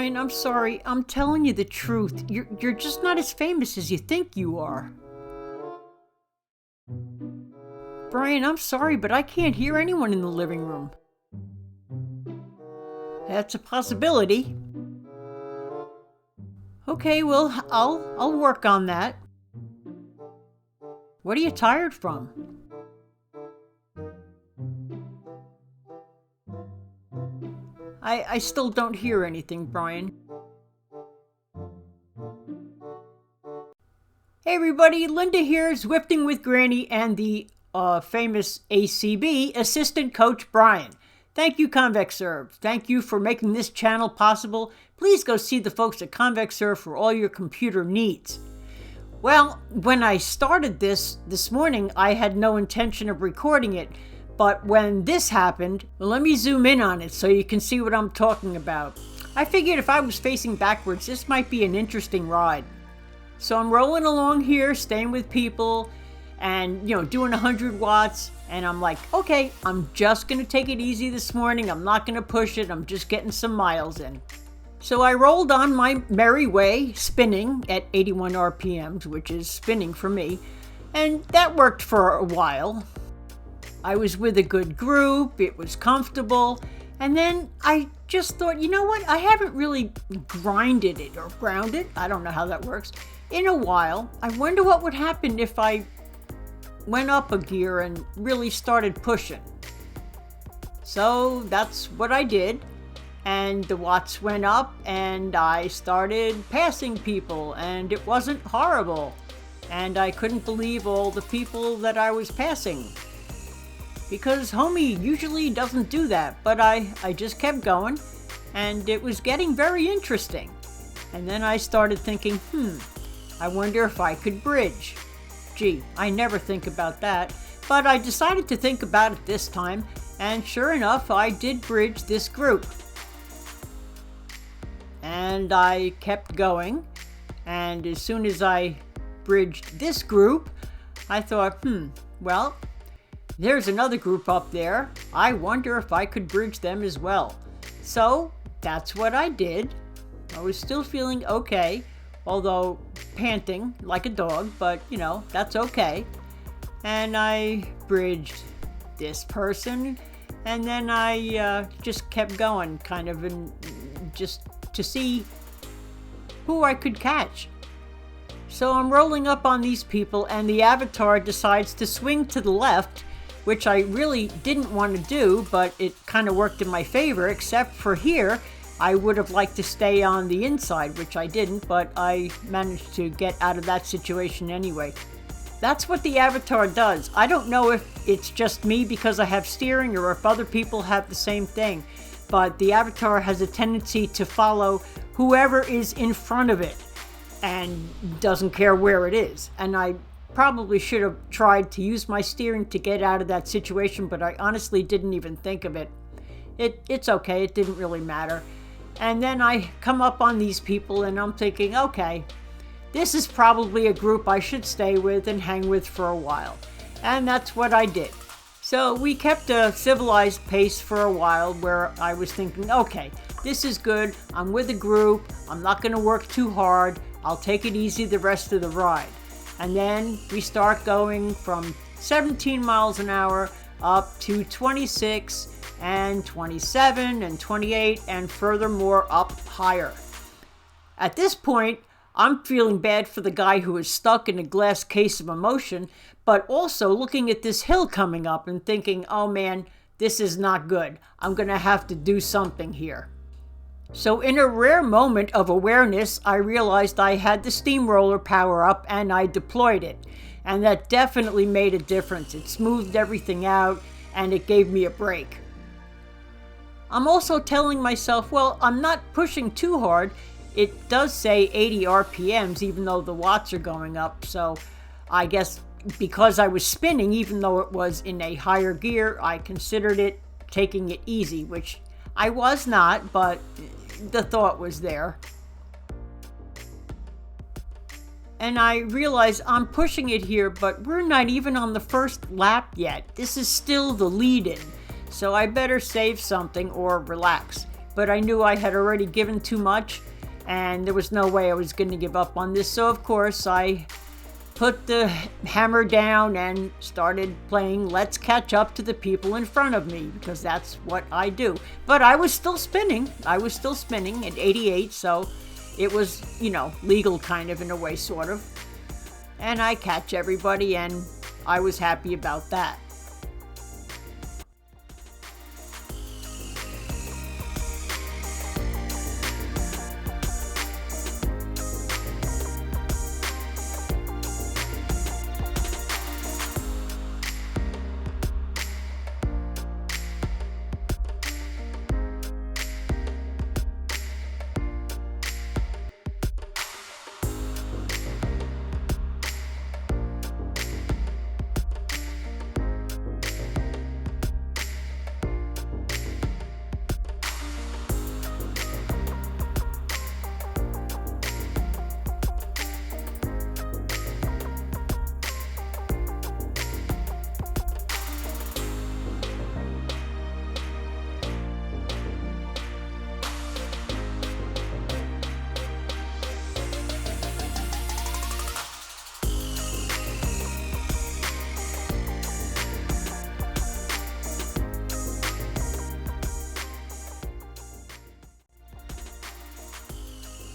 Brian, I'm sorry. I'm telling you the truth. You're just not as famous as you think you are. Brian, I'm sorry, but I can't hear anyone in the living room. That's a possibility. Okay, well, I'll work on that. What are you tired from? I still don't hear anything, Brian. Hey everybody, Linda here, Zwifting with Granny and the famous ACB assistant coach Brian. Thank you, ConvexServe. Thank you for making this channel possible. Please go see the folks at ConvexServe for all your computer needs. Well, when I started this morning, I had no intention of recording it. But when this happened, well, let me zoom in on it so you can see what I'm talking about. I figured if I was facing backwards, this might be an interesting ride. So I'm rolling along here, staying with people, and doing 100 watts. And I'm like, okay, I'm just gonna take it easy this morning. I'm not gonna push it. I'm just getting some miles in. So I rolled on my merry way, spinning at 81 RPMs, which is spinning for me. And that worked for a while. I was with a good group, it was comfortable, and then I just thought, you know what, I haven't really grinded it or ground it, I don't know how that works, in a while. I wonder what would happen if I went up a gear and really started pushing. So that's what I did, and the watts went up, and I started passing people, and it wasn't horrible, and I couldn't believe all the people that I was passing. Because homie usually doesn't do that, but I just kept going, and it was getting very interesting. And then I started thinking, I wonder if I could bridge. Gee, I never think about that, but I decided to think about it this time, and sure enough, I did bridge this group. And I kept going, and as soon as I bridged this group, I thought, well, there's another group up there. I wonder if I could bridge them as well. So that's what I did. I was still feeling okay, although panting like a dog, but that's okay. And I bridged this person, and then I just kept going, kind of, and just to see who I could catch. So I'm rolling up on these people, and the avatar decides to swing to the left, which I really didn't want to do, but it kind of worked in my favor, except for here, I would have liked to stay on the inside, which I didn't, but I managed to get out of that situation anyway. That's what the avatar does. I don't know if it's just me because I have steering or if other people have the same thing, but the avatar has a tendency to follow whoever is in front of it and doesn't care where it is. And I probably should have tried to use my steering to get out of that situation, but I honestly didn't even think of it. It's okay, it didn't really matter. And then I come up on these people and I'm thinking, okay, this is probably a group I should stay with and hang with for a while. And that's what I did. So we kept a civilized pace for a while where I was thinking, okay, this is good, I'm with a group, I'm not gonna work too hard, I'll take it easy the rest of the ride. And then we start going from 17 miles an hour up to 26 and 27 and 28 and furthermore up higher. At this point, I'm feeling bad for the guy who is stuck in a glass case of emotion, but also looking at this hill coming up and thinking, oh man, this is not good. I'm gonna have to do something here. So in a rare moment of awareness, I realized I had the steamroller power up and I deployed it. And that definitely made a difference. It smoothed everything out and it gave me a break. I'm also telling myself, well, I'm not pushing too hard. It does say 80 RPMs even though the watts are going up. So I guess because I was spinning, even though it was in a higher gear, I considered it taking it easy, which I was not, but the thought was there. And I realize I'm pushing it here, but we're not even on the first lap yet. This is still the lead-in, so I better save something or relax. but I knew I had already given too much and there was no way I was going to give up on this. So of course I put the hammer down and started playing Let's Catch Up to the people in front of me, because that's what I do. But I was still spinning. I was still spinning at 88, so it was, legal kind of in a way, sort of. And I catch everybody, and I was happy about that.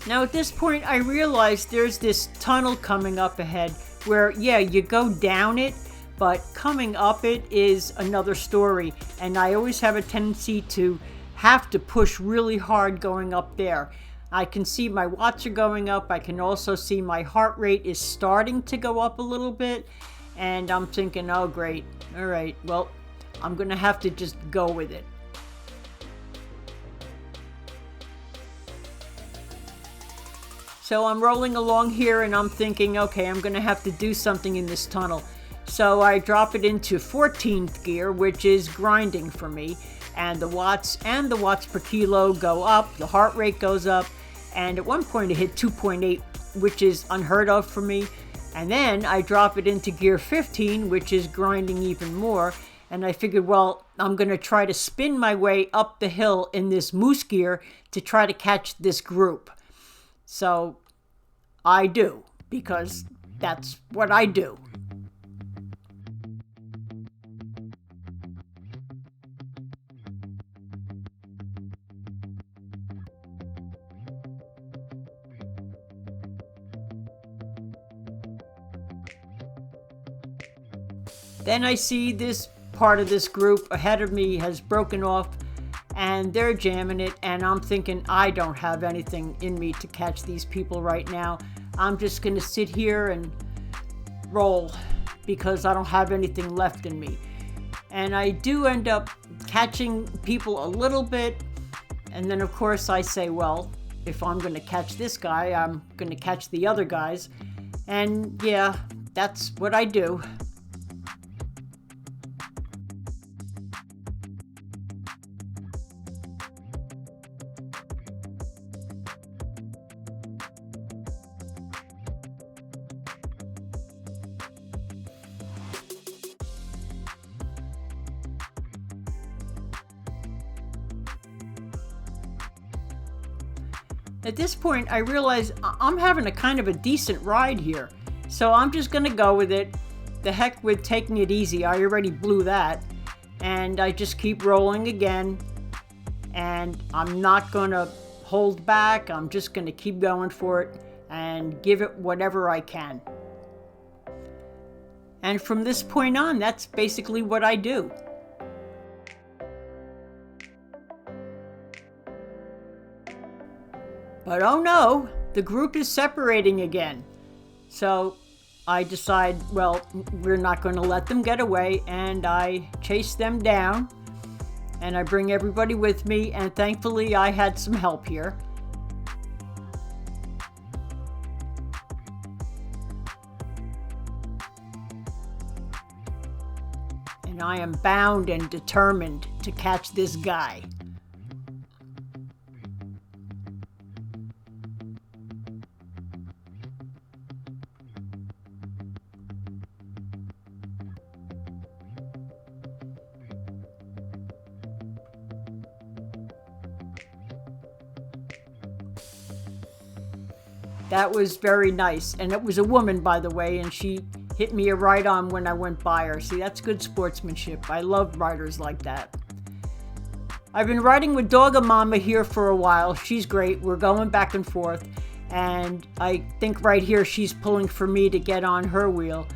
Now at this point I realized there's this tunnel coming up ahead where, yeah, you go down it, but coming up it is another story. And I always have a tendency to have to push really hard going up there. I can see my watts are going up. I can also see my heart rate is starting to go up a little bit. And I'm thinking, oh great, all right, well, I'm gonna have to just go with it. So I'm rolling along here and I'm thinking, okay, I'm going to have to do something in this tunnel. So I drop it into 14th gear, which is grinding for me. And the watts per kilo go up, the heart rate goes up. And at one point it hit 2.8, which is unheard of for me. And then I drop it into gear 15, which is grinding even more. And I figured, well, I'm going to try to spin my way up the hill in this moose gear to try to catch this group. So I do, because that's what I do. Then I see this part of this group ahead of me has broken off and they're jamming it, and I'm thinking I don't have anything in me to catch these people right now. I'm just gonna sit here and roll because I don't have anything left in me. And I do end up catching people a little bit, and then of course I say, well, if I'm gonna catch this guy, I'm gonna catch the other guys. And yeah, that's what I do. At this point, I realize I'm having a kind of a decent ride here. So I'm just gonna go with it. The heck with taking it easy, I already blew that. And I just keep rolling again. And I'm not gonna hold back. I'm just gonna keep going for it and give it whatever I can. And from this point on, that's basically what I do. But oh no, the group is separating again. So I decide, well, we're not going to let them get away, and I chase them down, and I bring everybody with me, and thankfully I had some help here. And I am bound and determined to catch this guy. That was very nice. And it was a woman, by the way, and she hit me right on when I went by her. See, that's good sportsmanship. I love riders like that. I've been riding with Dogga Mama here for a while. She's great. We're going back and forth. And I think right here she's pulling for me to get on her wheel.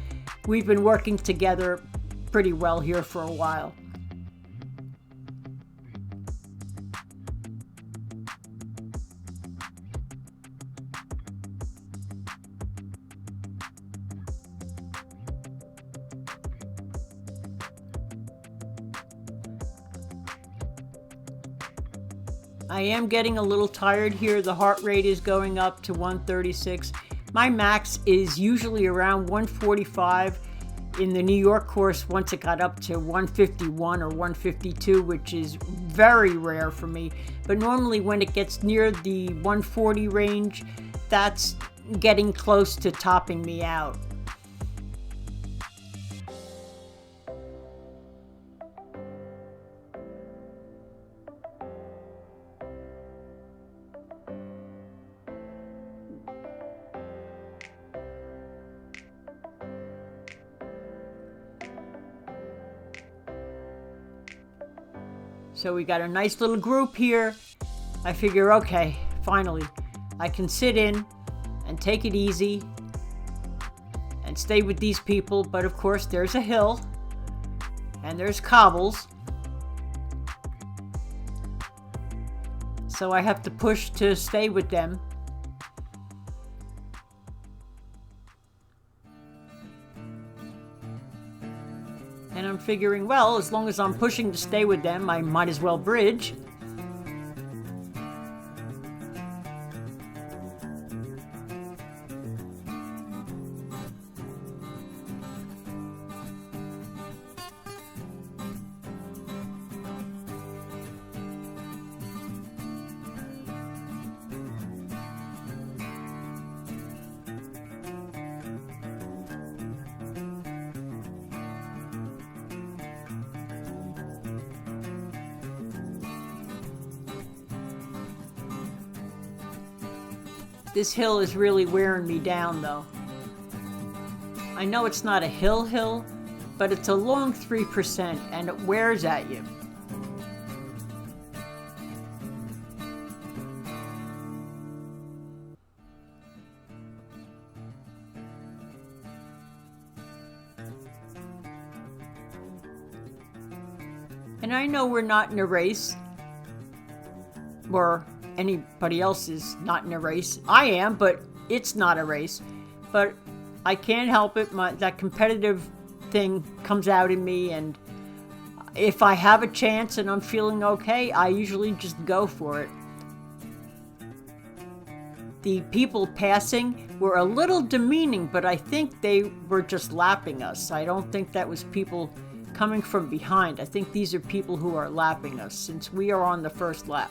We've been working together pretty well here for a while. I am getting a little tired here. The heart rate is going up to 136. My max is usually around 145 in the New York course once it got up to 151 or 152, which is very rare for me. But normally when it gets near the 140 range, that's getting close to topping me out. So we got a nice little group here. I figure, okay, finally, I can sit in and take it easy and stay with these people. But of course, there's a hill and there's cobbles. So I have to push to stay with them. And I'm figuring, well, as long as I'm pushing to stay with them, I might as well bridge. This hill is really wearing me down, though. I know it's not a hill, but it's a long 3% and it wears at you. And I know we're not in a race, or anybody else is not in a race. I am, but it's not a race. But I can't help it. That competitive thing comes out in me, and if I have a chance and I'm feeling okay, I usually just go for it. The people passing were a little demeaning, but I think they were just lapping us. I don't think that was people coming from behind. I think these are people who are lapping us since we are on the first lap.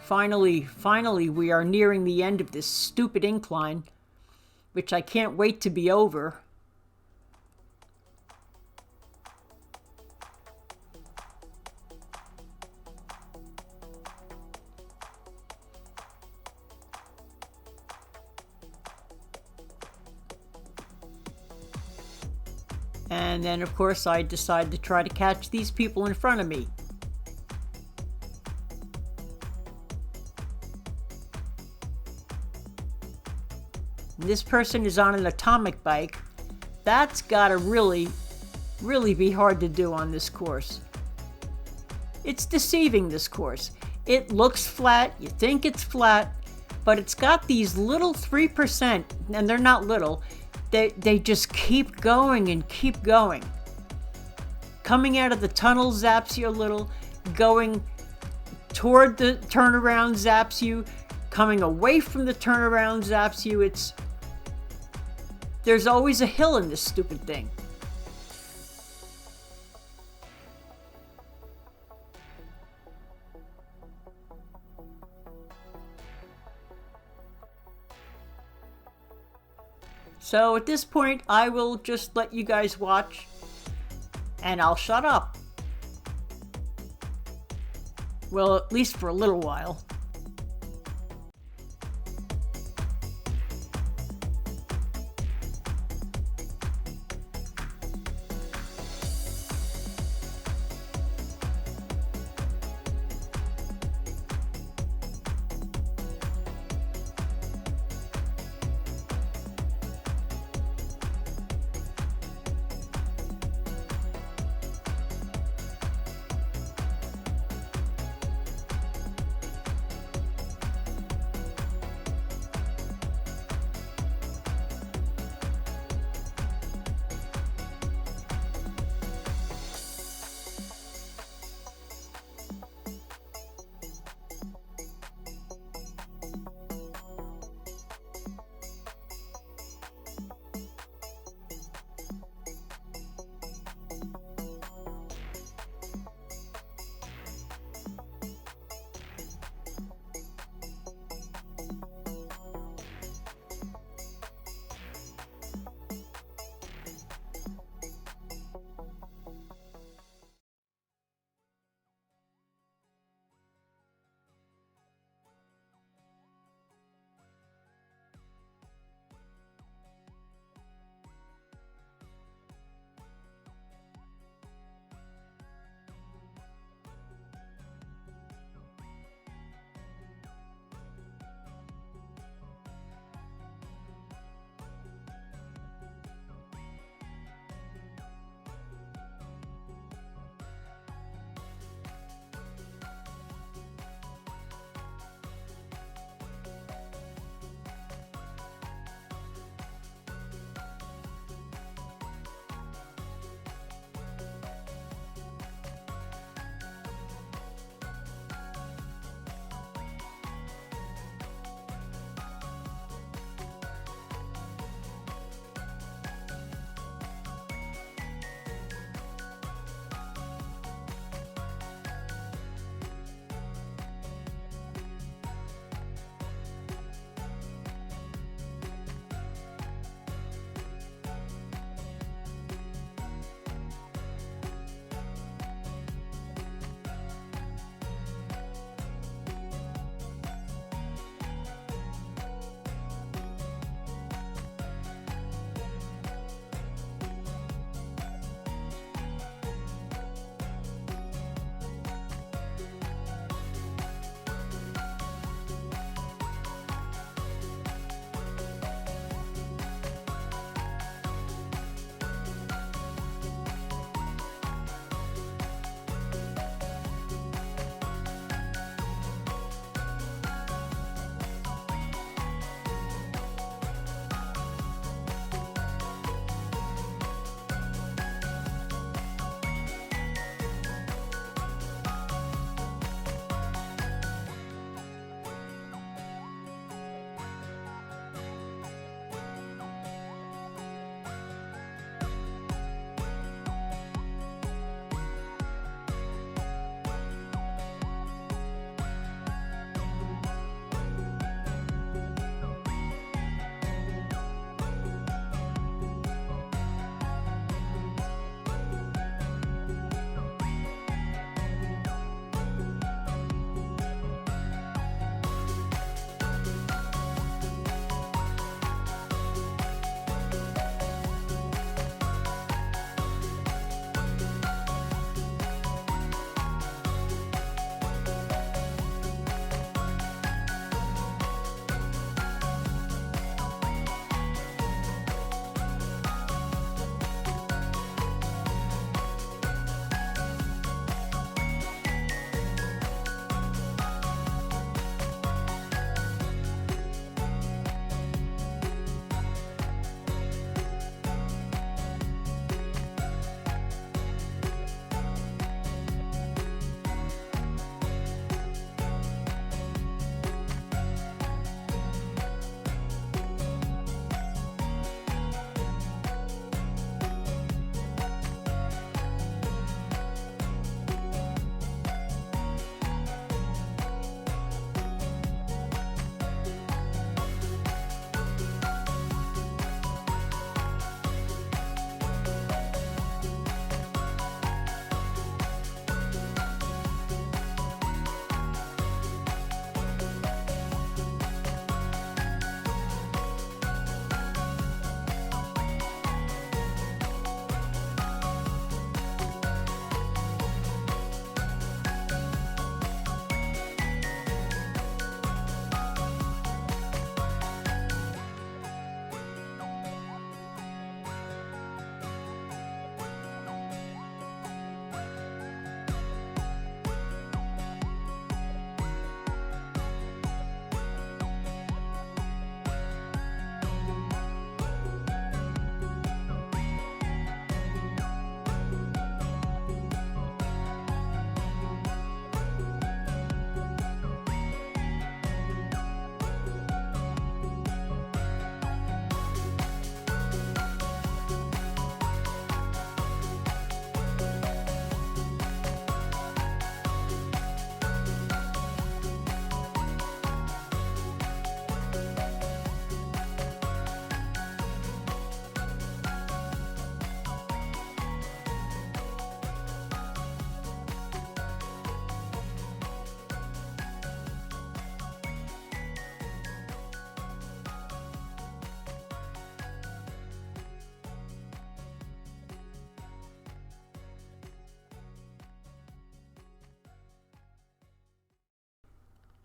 Finally, we are nearing the end of this stupid incline, which I can't wait to be over. And then, of course, I decide to try to catch these people in front of me. This person is on an atomic bike. That's gotta really be hard to do on this course. It's deceiving, this course. It looks flat, you think it's flat, but it's got these little 3%, and they're not little. They just keep going and keep going. Coming out of the tunnel zaps you a little, going toward the turnaround zaps you, coming away from the turnaround zaps you. There's always a hill in this stupid thing. So at this point, I will just let you guys watch, and I'll shut up. Well, at least for a little while.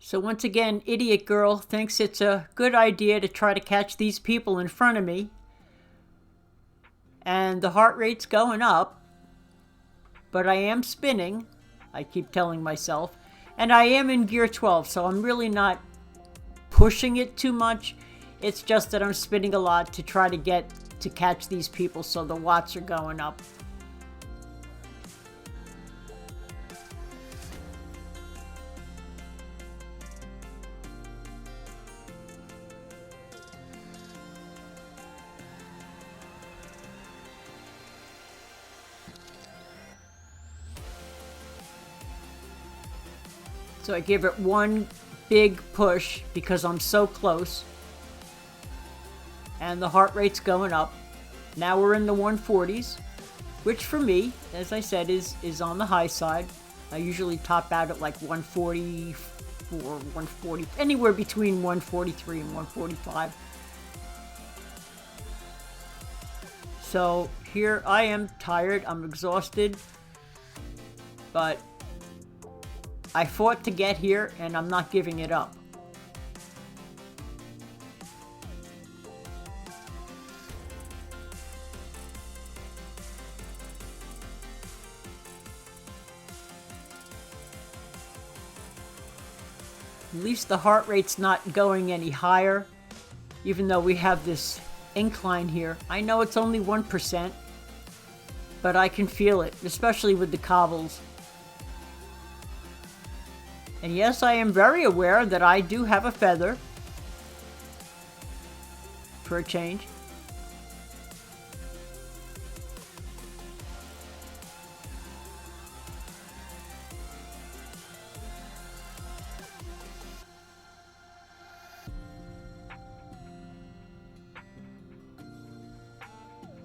So once again, idiot girl thinks it's a good idea to try to catch these people in front of me. And the heart rate's going up, but I am spinning, I keep telling myself. And I am in gear 12, so I'm really not pushing it too much. It's just that I'm spinning a lot to try to get to catch these people, so the watts are going up. So I give it one big push because I'm so close. And the heart rate's going up. Now we're in the 140s, which for me, as I said, is on the high side. I usually top out at like 144, 140, anywhere between 143 and 145. So here I am tired, I'm exhausted, but I fought to get here, and I'm not giving it up. At least the heart rate's not going any higher, even though we have this incline here. I know it's only 1%, but I can feel it, especially with the cobbles. And yes, I am very aware that I do have a feather, for a change.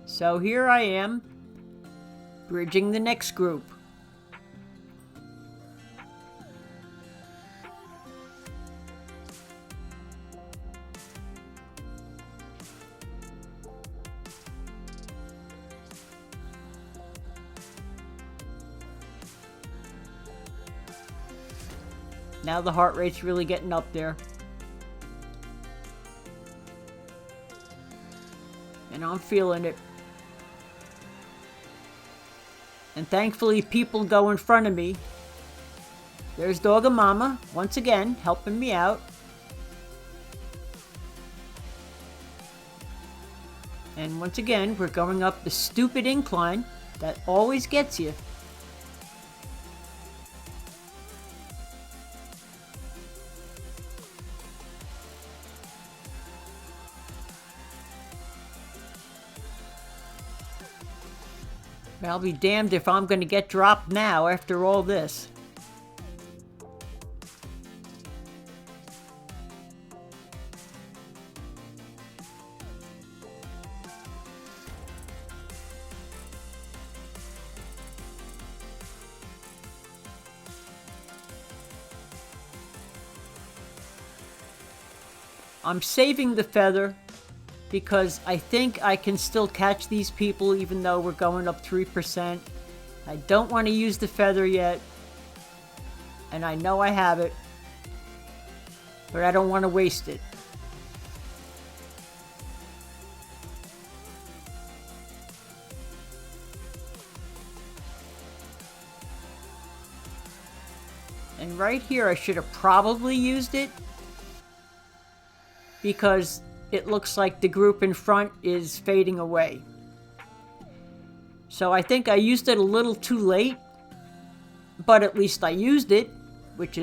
So here I am, bridging the next group. Now the heart rate's really getting up there. And I'm feeling it. And thankfully people go in front of me. There's Dogga Mama, once again, helping me out. And once again, we're going up the stupid incline that always gets you. I'll be damned if I'm going to get dropped now after all this. I'm saving the feather because I think I can still catch these people even though we're going up 3%. I don't want to use the feather yet, and I know I have it, but I don't want to waste it. And right here I should have probably used it, because it looks like the group in front is fading away. So I think I used it a little too late, but at least I used it, which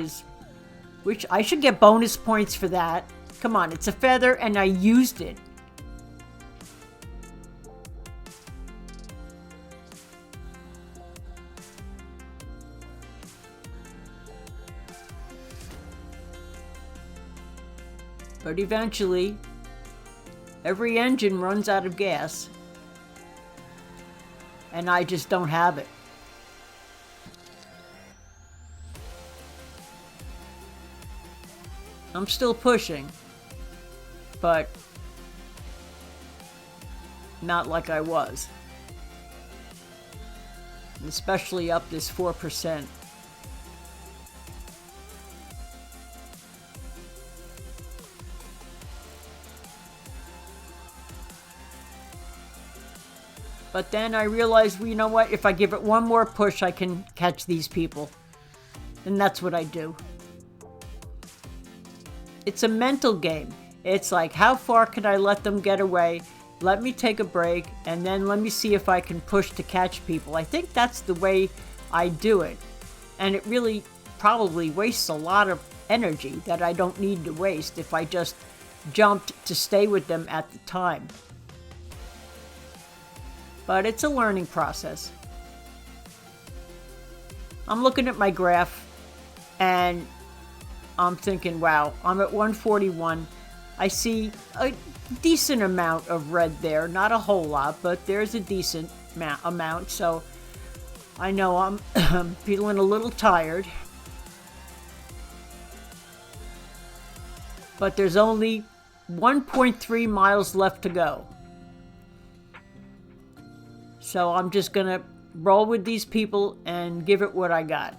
I should get bonus points for that. Come on, it's a feather and I used it. But eventually, every engine runs out of gas, and I just don't have it. I'm still pushing, but not like I was. Especially up this 4%. But then I realized, well, you know what? If I give it one more push, I can catch these people. And that's what I do. It's a mental game. It's like, how far can I let them get away? Let me take a break, and then let me see if I can push to catch people. I think that's the way I do it. And it really probably wastes a lot of energy that I don't need to waste if I just jumped to stay with them at the time. But it's a learning process. I'm looking at my graph and I'm thinking, wow, I'm at 141. I see a decent amount of red there. Not a whole lot, but there's a decent amount. So I know I'm feeling a little tired. But there's only 1.3 miles left to go. So I'm just going to roll with these people and give it what I got.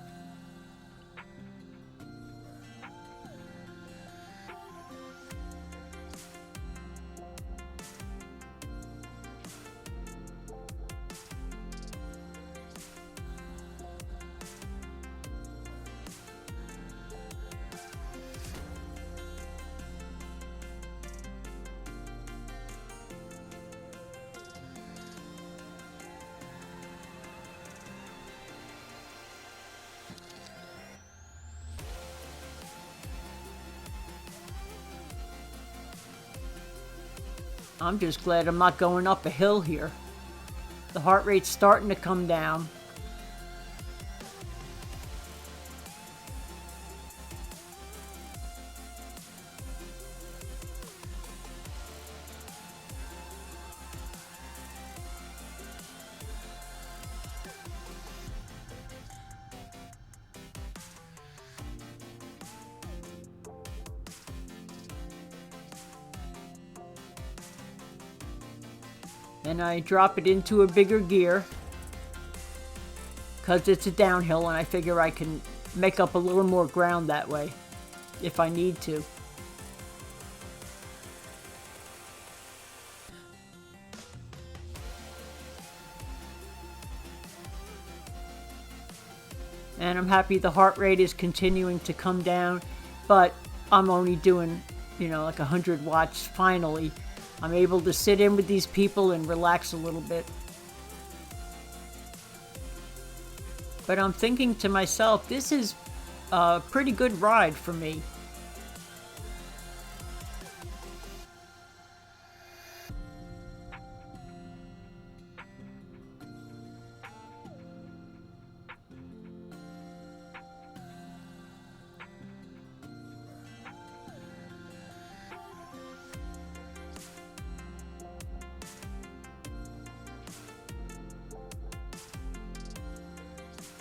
I'm just glad I'm not going up a hill here. The heart rate's starting to come down. And I drop it into a bigger gear because it's a downhill and I figure I can make up a little more ground that way if I need to. And I'm happy the heart rate is continuing to come down, but I'm only doing, like 100 watts finally. I'm able to sit in with these people and relax a little bit. But I'm thinking to myself, this is a pretty good ride for me.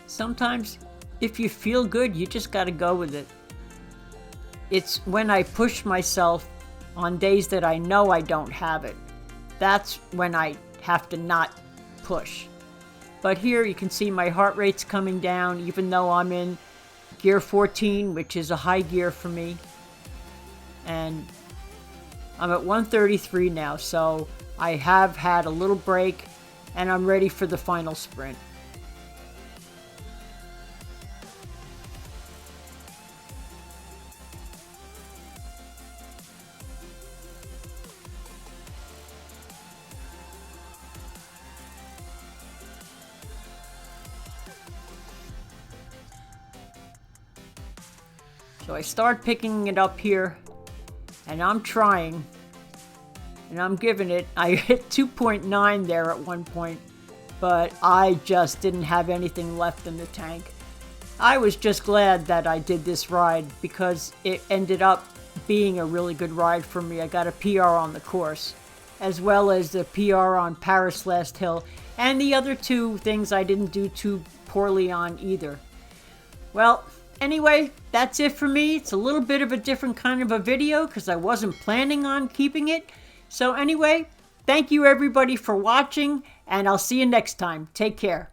Sometimes, if you feel good, you just got to go with it. It's when I push myself on days that I know I don't have it. That's when I have to not push. But here you can see my heart rate's coming down, even though I'm in gear 14, which is a high gear for me. And I'm at 133 now, so I have had a little break, and I'm ready for the final sprint. So I start picking it up here, and I'm trying, and I'm giving it. I hit 2.9 there at one point, but I just didn't have anything left in the tank. I was just glad that I did this ride because it ended up being a really good ride for me. I got a PR on the course, as well as the PR on Paris Last Hill, and the other two things I didn't do too poorly on either. Well, anyway, that's it for me. It's a little bit of a different kind of a video because I wasn't planning on keeping it. So anyway, thank you everybody for watching, and I'll see you next time. Take care.